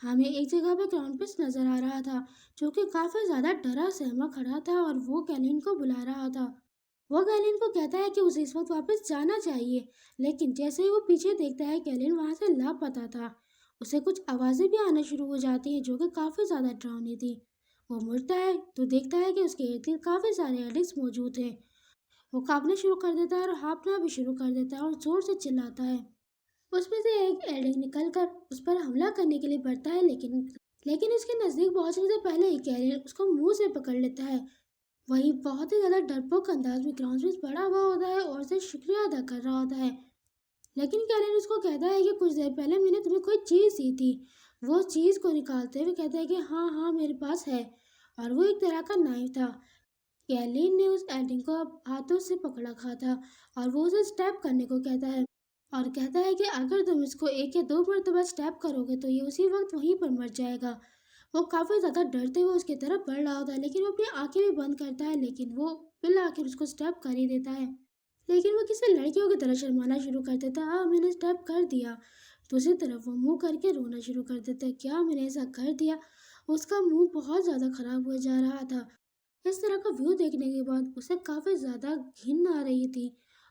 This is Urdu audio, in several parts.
ہمیں ایک جگہ پہ کراؤن پرنس نظر آ رہا تھا جو کہ کافی زیادہ ڈرا سہما کھڑا تھا اور وہ کیلین کو بلا رہا تھا۔ وہ کیلین کو کہتا ہے کہ اسے اس وقت واپس جانا چاہیے، لیکن جیسے ہی وہ پیچھے دیکھتا ہے کیلین وہاں سے لاپتہ تھا۔ اسے کچھ آوازیں بھی آنا شروع ہو جاتی ہیں جو کہ کافی زیادہ ڈراؤنی تھی۔ وہ مڑتا ہے تو دیکھتا ہے کہ اس کے ارد گرد کافی سارے ایلڈنگز موجود ہیں۔ وہ کانپنا شروع کر دیتا ہے اور ہانپنا بھی شروع کر دیتا ہے اور زور سے چلاتا ہے۔ اس میں سے ایک ایلڈنگ نکل کر اس پر حملہ کرنے کے لیے بڑھتا ہے، لیکن اس کے نزدیک پہنچنے سے پہلے ہی کیلین اس کو منہ سے پکڑ لیتا ہے۔ وہی بہت ہی زیادہ ڈرپوک انداز میں کراؤن پرنس بڑا ہوا ہوتا ہے اور اسے شکریہ ادا کر رہا ہوتا ہے، لیکن کیلین اس کو کہتا ہے کہ کچھ دیر پہلے میں نے تمہیں کوئی چیز دی تھی۔ وہ اس چیز کو نکالتے ہوئے کہتا ہے کہ ہاں ہاں میرے پاس ہے، اور وہ ایک طرح کا نائف تھا۔ کیلین نے اس ایلڈنگ کو ہاتھوں سے پکڑ رکھا تھا اور وہ اسے اسٹیپ کرنے کو کہتا ہے، اور کہتا ہے کہ اگر تم اس کو 1 یا 2 مرتبہ اسٹیپ کرو گے تو یہ اسی وقت وہیں پر مر جائے گا۔ وہ کافی زیادہ ڈرتے ہوئے اس کی طرف بڑھ رہا ہوتا ہے، لیکن وہ اپنی آنکھیں بھی بند کرتا ہے، لیکن وہ بالآخر اس کو اسٹیپ کر ہی دیتا ہے۔ لیکن وہ کسی لڑکیوں کی طرح شرمانا شروع کر دیتا ہے۔ میں نے اسٹیپ کر دیا۔ دوسری طرف وہ منہ کر کے رونا شروع کر دیتا ہے۔ کیا میں نے ایسا کر دیا؟ اس کا منہ بہت زیادہ خراب ہو جا رہا تھا۔ اس طرح کا ویو دیکھنے کے بعد اسے کافی زیادہ گھن آ رہی تھی،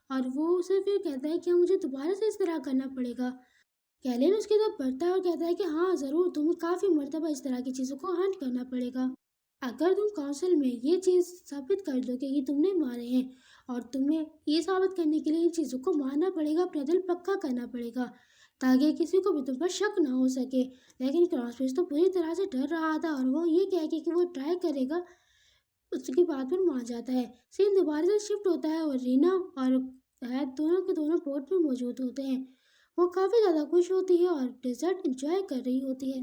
اور وہ اسے پھر کہتا ہے کہ مجھے دوبارہ سے اس طرح کرنا پڑے گا۔ کیلین اس کی طرف بڑھتا ہے اور کہتا ہے کہ ہاں ضرور، تمہیں کافی مرتبہ اس طرح کی چیزوں کو ہنٹ کرنا پڑے گا۔ اگر تم کونسل میں یہ چیز ثابت کر دو کہ یہ تم نے مارے ہیں، اور تمہیں یہ ثابت کرنے کے لیے ان چیزوں کو مارنا پڑے گا، اپنا دل پکا کرنا پڑے گا تاکہ کسی کو بھی تم پر شک نہ ہو سکے۔ لیکن کراؤن پرنس تو پوری طرح سے ڈر رہا تھا، اور وہ یہ کہہ کے کہ وہ ٹرائی کرے گا اس کی بات پر مان جاتا ہے۔ سین دوبارہ سے شفٹ ہوتا ہے اور رینا اور ہیت دونوں کے دونوں بورڈ میں موجود ہوتے ہیں۔ وہ کافی زیادہ خوش ہوتی ہے اور ڈیزرٹ انجوائے کر رہی ہوتی ہے۔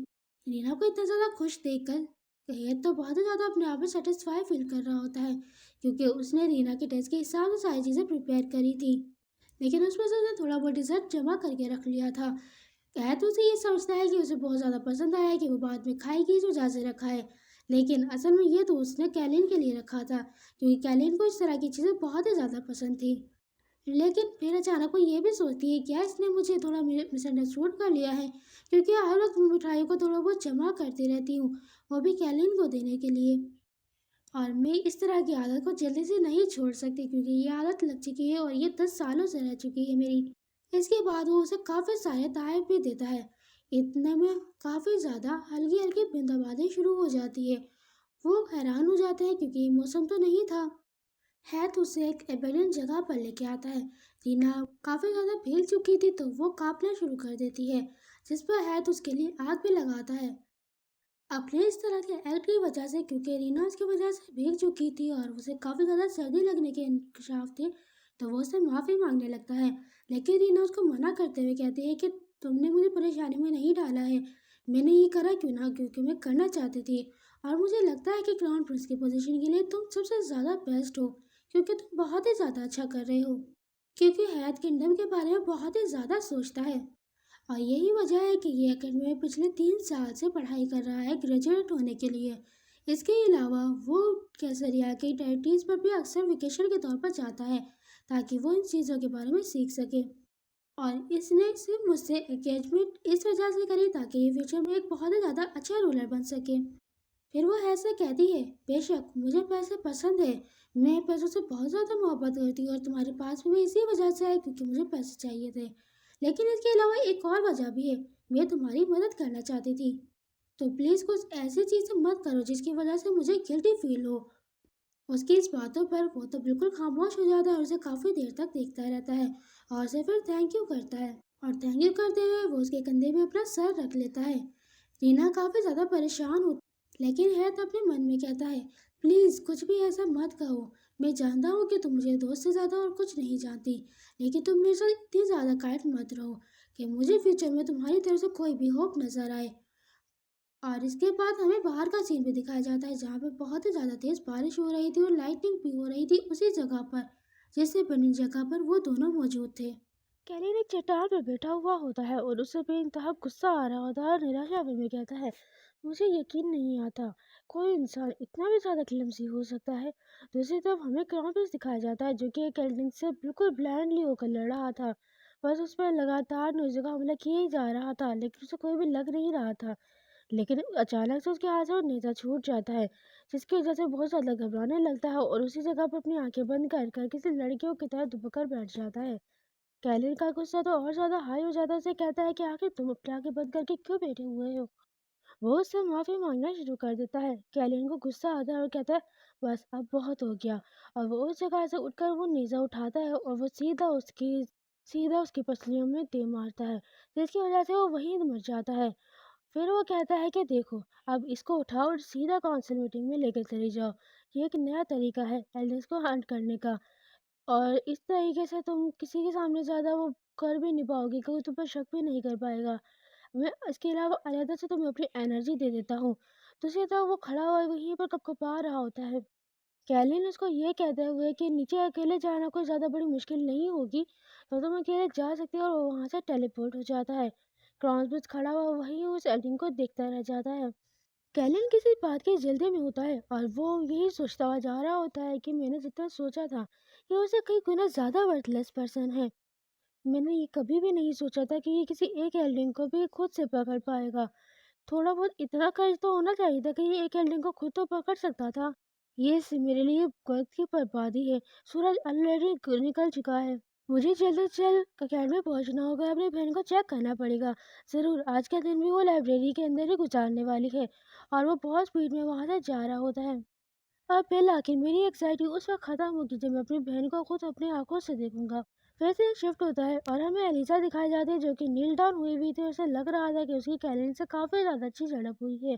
رینا کو اتنا زیادہ خوش دیکھ کر ہیت تو بہت زیادہ اپنے آپ میں سیٹسفائی فیل کر رہا ہوتا ہے، کیونکہ اس نے رینا کے ٹیسٹ کے حساب سے ساری چیزیں پریپیئر کری تھی، لیکن اس میں سے اس نے تھوڑا بہت ڈیزرٹ جمع کر کے رکھ لیا تھا۔ ہیت اسے یہ سمجھتا ہے کہ اسے بہت زیادہ پسند آیا ہے کہ وہ بعد میں کھائے گی، اس وجہ سے رکھا ہے، لیکن اصل میں یہ تو اس نے کیلین کے لیے رکھا تھا، کیونکہ کیلین کو اس طرح کی چیزیں بہت ہی زیادہ پسند تھی۔ لیکن پھر اچانک وہ یہ بھی سوچتی ہے کیا اس نے مجھے تھوڑا مس انڈرسٹوڈ کر لیا ہے، کیونکہ ہر وقت میں مٹھائیوں کو تھوڑا بہت جمع کرتی رہتی ہوں، وہ بھی کیلین کو دینے کے لیے، اور میں اس طرح کی عادت کو جلدی سے نہیں چھوڑ سکتی کیونکہ یہ عادت لگ چکی ہے اور یہ 10 سالوں سے رہ چکی ہے میری۔ اس کے بعد وہ اسے کافی سارے تحائف بھی دیتا ہے۔ اتنے میں کافی زیادہ ہلکی ہلکی بوند بارش شروع ہو جاتی ہے۔ وہ حیران ہو جاتے ہیں کیونکہ یہ موسم تو نہیں تھا۔ ہیت اسے ایک ایبینڈن جگہ پر لے کے آتا ہے۔ رینا کافی زیادہ بھیگ چکی تھی تو وہ کانپنا شروع کر دیتی ہے، جس پر ہیت اس کے لیے آگ بھی لگاتا ہے۔ اپنے اس طرح کے ایکٹ کی وجہ سے، کیونکہ رینا اس کی وجہ سے بھیگ چکی تھی اور اسے کافی زیادہ سردی لگنے کے انکشاف تھے، تو وہ اسے معافی مانگنے لگتا ہے، لیکن رینا اس کو منع کرتے ہوئے کہتی ہے کہ تم نے مجھے پریشانی میں نہیں ڈالا ہے، میں نے یہ کرا کیوں نہ کیونکہ میں کرنا چاہتی تھی، اور مجھے لگتا ہے کہ کراؤن پرنس کی پوزیشن کے لیے تم سب سے زیادہ بیسٹ ہو، کیونکہ تم بہت ہی زیادہ اچھا کر رہے ہو، کیونکہ ہیت کنگڈم کے بارے میں بہت ہی زیادہ سوچتا ہے، اور یہی وجہ ہے کہ یہ اکیڈمی میں پچھلے 3 سال سے پڑھائی کر رہا ہے گریجویٹ ہونے کے لیے۔ اس کے علاوہ وہ کیسریا کی ٹیریٹریز پر بھی اکثر ویکیشن کے طور پر جاتا ہے تاکہ وہ ان چیزوں کے بارے میں سیکھ سکے، اور اس نے صرف مجھ سے انگیجمنٹ اس وجہ سے کری تاکہ یہ فیوچر میں ایک بہت ہی زیادہ اچھا رولر بن سکے۔ پھر وہ ایسے کہتی ہے بے شک مجھے پیسے پسند ہے، میں پیسوں سے بہت زیادہ محبت کرتی ہوں اور تمہارے پاس بھی اسی وجہ سے آئی کیونکہ مجھے پیسے چاہیے تھے، لیکن اس کے علاوہ ایک اور وجہ بھی ہے، میں تمہاری مدد کرنا چاہتی تھی، تو پلیز کچھ ایسی چیزیں مت کرو جس کی وجہ سے مجھے گلٹی فیل ہو۔ اس کی اس باتوں پر وہ تو بالکل خاموش ہو جاتا ہے اور اسے کافی دیر تک دیکھتا رہتا ہے اور اسے پھر تھینک یو کرتا ہے، اور تھینک یو کرتے ہوئے وہ اس کے کندھے میں اپنا سر رکھ لیتا ہے۔ رینا کافی زیادہ پریشان ہوتی، لیکن ہیت اپنے من میں کہتا ہے پلیز کچھ بھی ایسا مت کہو، میں جانتا ہوں کہ تم مجھے دوست سے زیادہ اور کچھ نہیں جانتی، لیکن تم میرے ساتھ اتنی زیادہ کائنڈ مت رہو کہ مجھے فیوچر میں تمہاری طرف سے کوئی بھی ہوپ نظر آئے۔ اور اس کے بعد ہمیں باہر کا سین بھی دکھایا جاتا ہے جہاں پہ بہت ہی زیادہ تیز بارش ہو رہی تھی اور لائٹنگ بھی ہو رہی تھی اسی جگہ پر جس سے بنی جگہ پر وہ دونوں موجود تھے۔ کیلین ایک چٹان پہ بیٹھا ہوا ہوتا ہے اور اسے بے انتہا غصہ آ رہا ہوتا ہے اور نراشا میں کہتا ہے مجھے یقین نہیں آتا کوئی انسان اتنا بھی زیادہ کلمسی ہو سکتا ہے۔ دوسری طرف ہمیں کراؤن پرنس دکھایا جاتا ہے جو کہ ایک ایلڈنگ سے بالکل بلائنڈلی ہو کر لڑ رہا تھا، بس اس پر لگاتار نوزوں کا حملہ کیا ہی جا رہا تھا لیکن اسے کوئی بھی لگ نہیں رہا تھا۔ لیکن اچانک سے اس کے ہاتھ سے وہ نیزا چھوٹ جاتا ہے، جس کی وجہ سے بہت زیادہ گھبرانے لگتا ہے اور اسی جگہ پر اپنی آنکھیں بند کر کر کسی لڑکیوں کی طرح دبک کر بیٹھ جاتا ہے۔ کیلن کا غصہ تو اور زیادہ ہائی ہو جاتا ہے، اسے کہتا ہے کہ آخر تم اپنی آنکھیں بند کر کے کیوں بیٹھے ہوئے ہو؟ وہ اس سے معافی مانگنا شروع کر دیتا ہے۔ کیلن کو غصہ آتا ہے اور کہتا ہے بس اب بہت ہو گیا، اور وہ اس جگہ سے اٹھ کر وہ نیزا اٹھاتا ہے اور وہ سیدھا اس کی پسلیوں میں دے مارتا ہے، جس کی وجہ سے وہ وہیں مر جاتا ہے۔ پھر وہ کہتا ہے کہ دیکھو، اب اس کو اٹھاؤ اور سیدھا کونسل میٹنگ میں لے کے چلی جاؤ۔ یہ ایک نیا طریقہ ہے ایلڈنس کو ہنٹ کرنے کا، اور اس طریقے سے تم کسی کے سامنے زیادہ وہ کر بھی نہیں پاؤ گی، کوئی تم پر شک بھی نہیں کر پائے گا۔ میں اس کے علاوہ علیحدہ سے تمہیں اپنی انرجی دے دیتا ہوں۔ دوسری طرف وہ کھڑا ہوا وہیں پر کپکپا رہا ہوتا ہے۔ کیلن اس کو یہ کہتے ہوئے کہ نیچے اکیلے جانا کوئی زیادہ بڑی مشکل نہیں ہوگی، تو تم اکیلے جا سکتے ہو، اور وہ وہاں سے ٹیلی پورٹ ہو جاتا ہے۔ کراسبرج کھڑا ہوا وہیں اس ایلڈنگ کو دیکھتا رہ جاتا ہے۔ کیلن کسی بات کی جلدی میں ہوتا ہے اور وہ یہی سوچتا ہوا جا رہا ہوتا ہے کہ میں نے جتنا سوچا تھا کہ اسے کئی گنا زیادہ ورتھ لیس پرسن ہے۔ میں نے یہ کبھی بھی نہیں سوچا تھا کہ یہ کسی ایک ایلڈنگ کو بھی خود سے پکڑ پائے گا۔ تھوڑا بہت اتنا کرج تو ہونا چاہیے تھا کہ یہ ایک ایلڈنگ کو خود تو پکڑ سکتا تھا۔ میرے لیے وقت کی بربادی ہے۔ سورج آلریڈی نکل چکا ہے، مجھے جلد از جلد اکیڈمی پہنچنا ہوگا، اپنی بہن کو چیک کرنا پڑے گا۔ ضرور آج کا دن بھی وہ لائبریری کے اندر ہی گزارنے والی ہے، اور وہ بہت اسپیڈ میں وہاں سے جا رہا ہوتا ہے۔ اور بالآخر میری ایکسائٹی اس وقت ختم ہوگی جب میں اپنی بہن کو خود اپنی آنکھوں سے دیکھوں گا۔ پھر سے شفٹ ہوتا ہے اور ہمیں ایلیزا دکھائی جاتی ہے، جو کہ نیل ڈاؤن ہوئی تھی، اور اسے لگ رہا تھا کہ اس کی کیلن سے کافی زیادہ اچھی جھڑپ ہوئی ہے۔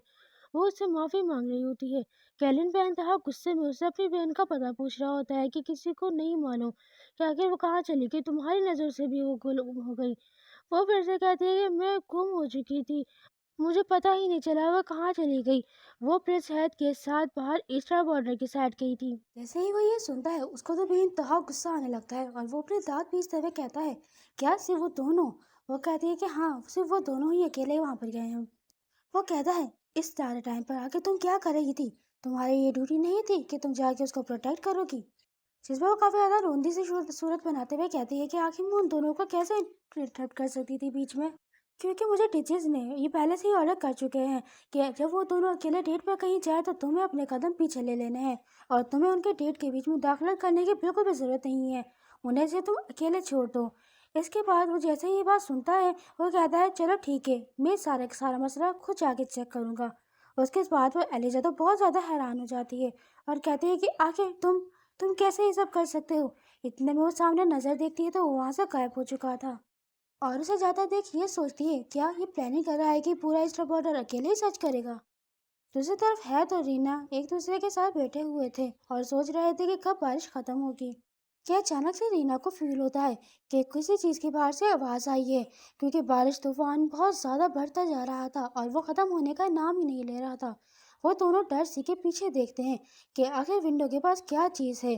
وہ اس سے معافی مانگ رہی ہوتی ہے۔ کیلن بے انتہا غصے میں اس سے اپنی بہن کا پتہ پوچھ رہا ہوتا ہے کہ کسی کو نہیں معلوم کہ آخر وہ کہاں چلی گئی، تمہاری نظر سے بھی وہ گم ہو گئی۔ وہ پھر سے کہتی ہے کہ میں گم ہو چکی تھی، مجھے پتہ ہی نہیں چلا وہ کہاں چلی گئی۔ وہ پرنس ہیتھ کے ساتھ باہر ایسٹر بارڈر کی سائڈ گئی تھی۔ جیسے ہی وہ یہ سنتا ہے، اس کو تو بے انتہا غصہ آنے لگتا ہے، اور وہ اپنے دانت پیستے ہوئے کہتا ہے کیا صرف وہ دونوں؟ وہ کہتی ہے کہ ہاں، صرف وہ دونوں ہی اکیلے وہاں پر گئے ہیں۔ وہ کہتا ہے اس سارے ٹائم پر آ کے تم کیا کر رہی تھی؟ تمہاری یہ ڈیوٹی نہیں تھی کہ تم جا کے اس کو پروٹیکٹ کرو گی؟ جس پر وہ کافی زیادہ روندی سی صورت بناتے ہوئے کہتی ہے کہ آخر میں ان دونوں کو کیسے انٹرپٹ کر سکتی تھی بیچ میں، کیونکہ مجھے ٹیچرز نے یہ پہلے سے ہی آرڈر کر چکے ہیں کہ جب وہ دونوں اکیلے ڈیٹ پر کہیں جائے تو تمہیں اپنے قدم پیچھے لے لینے ہیں، اور تمہیں ان کے ڈیٹ کے بیچ میں داخلت کرنے کی بالکل بھی ضرورت نہیں ہے، انہیں سے تم اکیلے چھوڑ دو۔ اس کے بعد وہ جیسے ہی یہ بات سنتا ہے، وہ کہتا ہے چلو ٹھیک ہے، میں سارا مسئلہ خود جا کے چیک کروں گا۔ اس کے بعد وہ ایلیزا تو بہت زیادہ حیران ہو جاتی ہے اور کہتی ہے کہ آخر تم کیسے یہ سب کر سکتے ہو؟ اتنے میں وہ سامنے نظر دیکھتی ہے تو وہ وہاں سے غائب ہو چکا تھا، اور اسے جاتا دیکھ یہ سوچتی ہے کیا یہ پلاننگ کر رہا ہے کہ پورا ایسٹر بارڈر اکیلے ہی سرچ کرے گا۔ دوسری طرف ہیتھ اور رینا ایک دوسرے کے ساتھ بیٹھے ہوئے تھے اور سوچ رہے تھے کہ کب بارش ختم ہوگی، کہ اچانک سے رینا کو فیل ہوتا ہے کہ کسی چیز کی باہر سے آواز آئی ہے، کیونکہ بارش طوفان بہت زیادہ بڑھتا جا رہا تھا اور وہ ختم ہونے کا نام ہی نہیں لے رہا تھا۔ وہ دونوں ڈر سے کے پیچھے دیکھتے ہیں کہ آخر ونڈو کے پاس کیا چیز ہے۔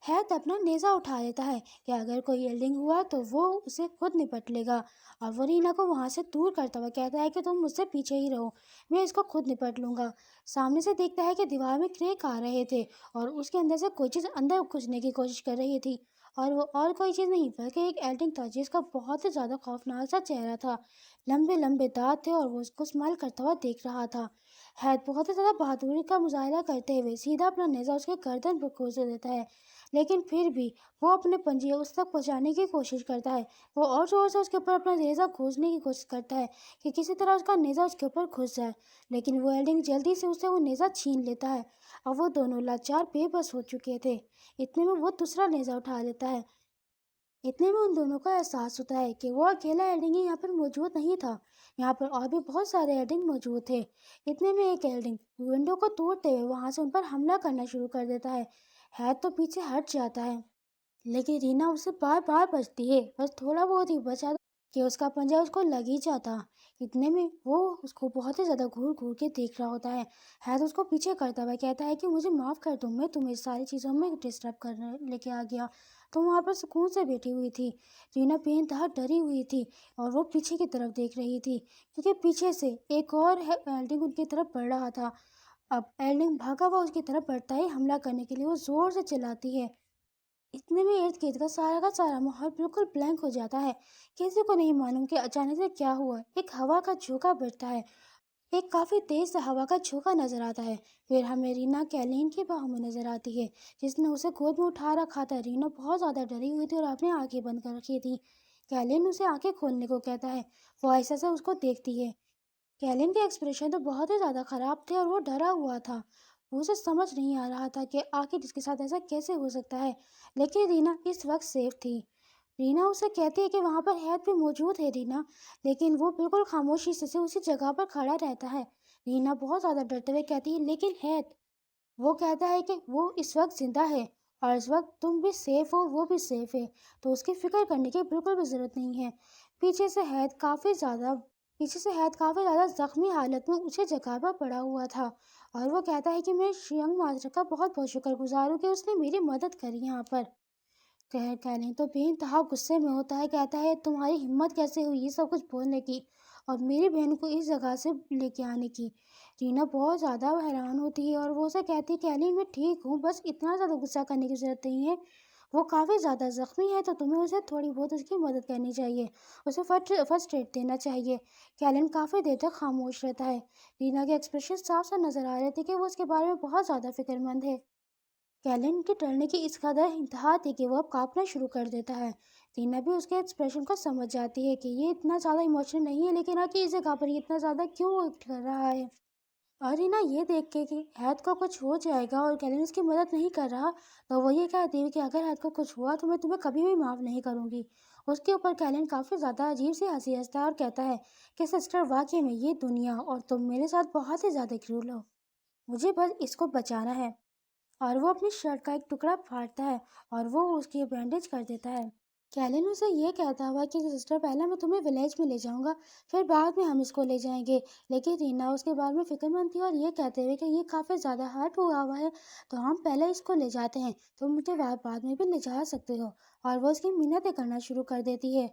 ہیتھ اپنا نیزا اٹھا لیتا ہے کہ اگر کوئی ایلڈنگ ہوا تو وہ اسے خود نپٹ لے گا، اور وہ رینا کو وہاں سے دور کرتا ہوا کہتا ہے کہ تم مجھ سے پیچھے ہی رہو، میں اس کو خود نپٹ لوں گا۔ سامنے سے دیکھتا ہے کہ دیوار میں کریک آ رہے تھے اور اس کے اندر سے کوئی چیز اندر گھسنے کی کوشش کر رہی تھی، اور وہ اور کوئی چیز نہیں بلکہ ایک ایلڈنگ تھا جس کا بہت ہی زیادہ خوفناک سا چہرہ تھا، لمبے لمبے دانت تھے، اور وہ اس کو اسمائل کرتا ہوا دیکھ رہا تھا۔ ہیتھ بہت ہی زیادہ بہادری کا مظاہرہ کرتے ہوئے سیدھا اپنا نیزا اس کے گردن پر کھوس دیتا ہے، لیکن پھر بھی وہ اپنے پنجے اس تک پہنچانے کی کوشش کرتا ہے۔ وہ اور زور سے اس کے اوپر اپنا نیزا کھوسنے کی کوشش کرتا ہے کہ کسی طرح اس کا نیزا اس کے اوپر گھس جائے، لیکن وہ ایلڈنگ جلدی سے اسے وہ نیزا چھین لیتا ہے، اور وہ دونوں لاچار بے بس ہو چکے تھے۔ اتنے میں وہ دوسرا نیزا اٹھا لیتا ہے۔ اتنے میں ان دونوں کو احساس ہوتا ہے کہ وہ اکیلا ایلڈنگ ہی یہاں پر موجود نہیں تھا، یہاں پر اور بھی بہت سارے ایلڈنگ موجود تھے۔ اتنے میں ایک ایلڈنگ ونڈو کو توڑتے ہوئے وہاں سے ان پر حملہ کرنا شروع کر دیتا ہے۔ ہیتھ تو پیچھے ہٹ جاتا ہے، لیکن رینا اس سے بار بار بچتی ہے، بس تھوڑا بہت ہی بچا کہ اس کا پنجہ اس کو لگ ہی جاتا۔ اتنے میں وہ اس کو بہت ہی زیادہ گھور گھور کے دیکھ رہا ہوتا ہے۔ ہیتھ اس کو پیچھے کرتا ہوا کہتا ہے کہ مجھے معاف کر دو، میں تمہیں ساری چیزوں میں ڈسٹرب کرنے لے کے آ گیا، تم وہاں پر سکون سے بیٹھی ہوئی تھی۔ رینا بے انتہا ڈری ہوئی تھی اور وہ پیچھے کی طرف دیکھ رہی تھی، کیونکہ پیچھے سے ایک اور ایلڈنگ ان کی طرف بڑھ رہا تھا۔ اب ایلڈنگ بھاگا ہوا اس کی طرف بڑھتا ہے حملہ کرنے کے لیے، وہ زور سے چلاتی ہے۔ اتنے میں ارد گرد کا سارا ماحول بالکل بلینک ہو جاتا ہے، کسی کو نہیں معلوم کہ اچانک سے کیا ہوا۔ ایک ہوا کا جھونکا بڑھتا ہے ایک کافی تیز ہوا کا جھونکا نظر آتا ہے۔ پھر ہمیں رینا کیلین کی باہوں میں نظر آتی ہے، جس نے اسے گود میں اٹھا رکھا تھا۔ رینا بہت زیادہ ڈری ہوئی تھی اور اپنی آنکھیں بند کر رکھی تھی۔ کیلین اسے آنکھیں کھولنے کو کہتا ہے۔ وہ ایسا سے اس کو دیکھتی ہے۔ کیلن کے ایکسپریشن تو بہت ہی زیادہ خراب تھے اور وہ ڈرا ہوا تھا۔ وہ اسے سمجھ نہیں آ رہا تھا کہ آخر اس کے ساتھ ایسا کیسے ہو سکتا ہے، لیکن رینا اس وقت سیف تھی۔ رینا اسے کہتی ہے کہ وہاں پر ہیت بھی موجود ہے رینا، لیکن وہ بالکل خاموشی سے اسی جگہ پر کھڑا رہتا ہے۔ رینا بہت زیادہ ڈرتے ہوئے کہتی ہے لیکن ہیت، وہ کہتا ہے کہ وہ اس وقت زندہ ہے اور اس وقت تم بھی سیف ہو، وہ بھی سیف ہے، تو اس کی فکر کرنے کی بالکل بھی ضرورت نہیں ہے۔ پیچھے سے ہیت کافی زیادہ زخمی حالت میں اسی جگہ پر پڑا ہوا تھا اور وہ کہتا ہے کہ میں ینگ ماسٹر کا بہت بہت شکر گزار ہوں کہ اس نے میری مدد کری یہاں پر۔ کیلن تو بے انتہا غصے میں ہوتا ہے، کہتا ہے تمہاری ہمت کیسے ہوئی یہ سب کچھ بولنے کی اور میری بہن کو اس جگہ سے لے کے آنے کی۔ رینا بہت زیادہ حیران ہوتی ہے اور وہ اسے کہتی ہے کیلن میں ٹھیک ہوں، بس اتنا زیادہ غصہ کرنے کی ضرورت نہیں ہے، وہ کافی زیادہ زخمی ہے تو تمہیں اسے تھوڑی بہت اس کی مدد کرنی چاہیے، اسے فرسٹ ایڈ دینا چاہیے۔ کیلن کافی دیر تک خاموش رہتا ہے۔ رینا کے ایکسپریشن صاف صاف نظر آ رہے تھے کہ وہ اس کے بارے میں بہت زیادہ فکر مند ہے۔ کیلن کے ڈرنے کی اس قدر انتہا تھی کہ وہ اب کانپنا شروع کر دیتا ہے۔ رینا بھی اس کے ایکسپریشن کو سمجھ جاتی ہے کہ یہ اتنا زیادہ ایموشنل نہیں ہے، لیکن آخر اس جگہ پر یہ اتنا زیادہ کیوں کر رہا ہے۔ اور رینا یہ دیکھ کے کہ ہیت کو کچھ ہو جائے گا اور کیلن اس کی مدد نہیں کر رہا، تو وہ یہ کہتی ہے کہ اگر ہیت کو کچھ ہوا تو میں تمہیں کبھی بھی معاف نہیں کروں گی۔ اس کے اوپر کیلن کافی زیادہ عجیب سی ہنسی ہنستا ہے اور کہتا ہے کہ سسٹر، واقعی میں یہ دنیا اور تم میرے ساتھ بہت ہی زیادہ کرول ہو، مجھے بس اس کو بچانا ہے۔ اور وہ اپنی شرٹ کا ایک ٹکڑا پھاڑتا ہے اور وہ اس کی بینڈیج کر دیتا ہے۔ کیلن اسے یہ کہتا ہوا کہ سسٹر، پہلے میں تمہیں ولیج میں لے جاؤں گا، پھر بعد میں ہم اس کو لے جائیں گے، لیکن رینا اس کے بارے میں فکر مند تھی اور یہ کہتے ہوئے کہ یہ کافی زیادہ ہرٹ ہوا ہے تو ہم پہلے اس کو لے جاتے ہیں، تم مجھے بعد میں بھی لے جا سکتے ہو۔ اور وہ اس کی منتیں کرنا شروع کر دیتی ہے،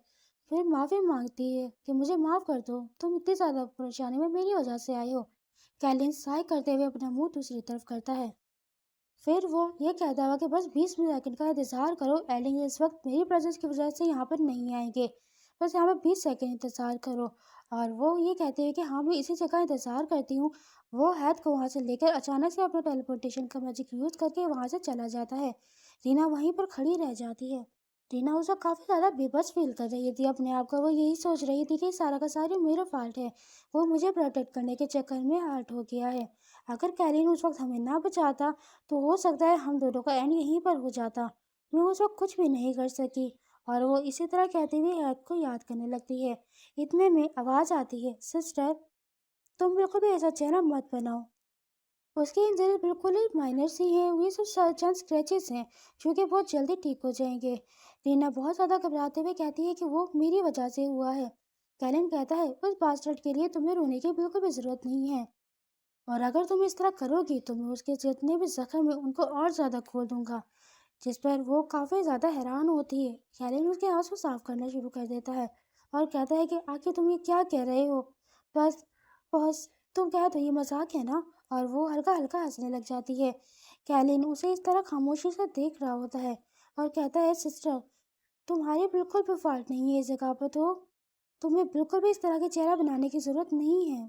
پھر معافی مانگتی ہے کہ مجھے معاف کر دو، تم اتنی زیادہ پریشانی میں میری وجہ سے آئے ہو۔ کیلن سائے کرتے ہوئے اپنا منہ دوسری طرف کرتا ہے، پھر وہ یہ کہتا ہوا کہ بس 20 سیکنڈ کا انتظار کرو، ایلن اس وقت میری پریزنس کی وجہ سے یہاں پر نہیں آئیں گے، بس یہاں پر 20 سیکنڈ انتظار کرو۔ اور وہ یہ کہتے ہیں کہ ہاں میں اسی جگہ انتظار کرتی ہوں۔ وہ ہیت کو وہاں سے لے کر اچانک سے اپنا ٹیلی پورٹیشن کا میجک یوز کر کے وہاں سے چلا جاتا ہے۔ رینا وہیں پر کھڑی رہ جاتی ہے۔ رینا اس وقت کافی زیادہ بے بس فیل کر رہی تھی اپنے آپ کو، وہ یہی سوچ رہی تھی کہ سارا کا سارا میرا فالٹ ہے، وہ مجھے پروٹیکٹ کرنے کے چکر میں ہرٹ ہو گیا ہے۔ اگر کیلن اس وقت ہمیں نہ بچاتا تو ہو سکتا ہے ہم دونوں کا اینڈ یہیں پر ہو جاتا، میں اس وقت کچھ بھی نہیں کر سکی۔ اور وہ اسی طرح کہتے ہوئے ہیت کو یاد کرنے لگتی ہے۔ اتنے میں آواز آتی ہے، سسٹر تم بالکل بھی ایسا چہرہ مت بناؤ، اس کی انجری بالکل ہی مائنر سی ہیں، یہ سب چند اسکریچز ہیں جو کہ بہت جلدی ٹھیک ہو جائیں گے۔ رینا بہت زیادہ گھبراتے ہوئے کہتی ہے کہ وہ میری وجہ سے ہوا ہے۔ کیلن کہتا ہے اس باسٹرڈ کے لیے تمہیں رونے کی بالکل بھی ضرورت نہیں ہے، اور اگر تم اس طرح کرو گی تو میں اس کے جتنے بھی زخم ہیں ان کو اور زیادہ کھول دوں گا۔ جس پر وہ کافی زیادہ حیران ہوتی ہے۔ کیلن اس کے آنسو صاف کرنا شروع کر دیتا ہے اور کہتا ہے کہ آخر تم یہ کیا کہہ رہے ہو، بس بس تم کہہ تو یہ مذاق ہے نا، اور وہ ہلکا ہلکا ہنسنے لگ جاتی ہے۔ کیلن اسے اس طرح خاموشی سے دیکھ رہا ہوتا ہے اور کہتا ہے سسٹر تمہاری بالکل بھی فالٹ نہیں ہے اس جگہ پہ، تو تمہیں بالکل بھی اس طرح کے چہرہ بنانے کی ضرورت نہیں ہے۔